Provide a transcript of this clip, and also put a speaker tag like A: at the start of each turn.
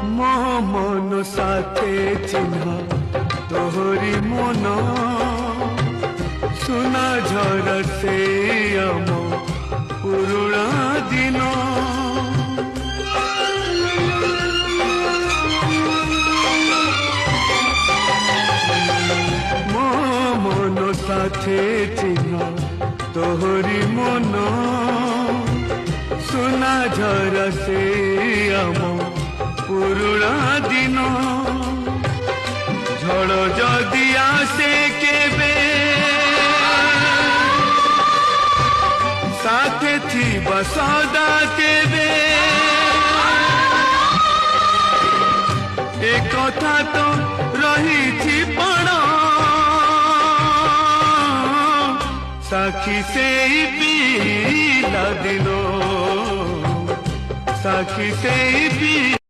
A: ମୋ ମନ ସାଥେ ଚିହ୍ନା ତୋହରି ମନ ସୁନା ଝର ସେ ଆମ ପୁରୁଣା ଦିନ ମୋ ମନ ସାଥେ ଚିହ୍ନା ତୋହରି ମନ ସୁନା ଝର ସେ ଆମ পুরুণা দিন ঝড় যদি আসে কেবে সাথে থিবা সদা কেবে এ কথা তো রহিছি পড় সাক্ষী সেই পিলা দিন সাক্ষী সেই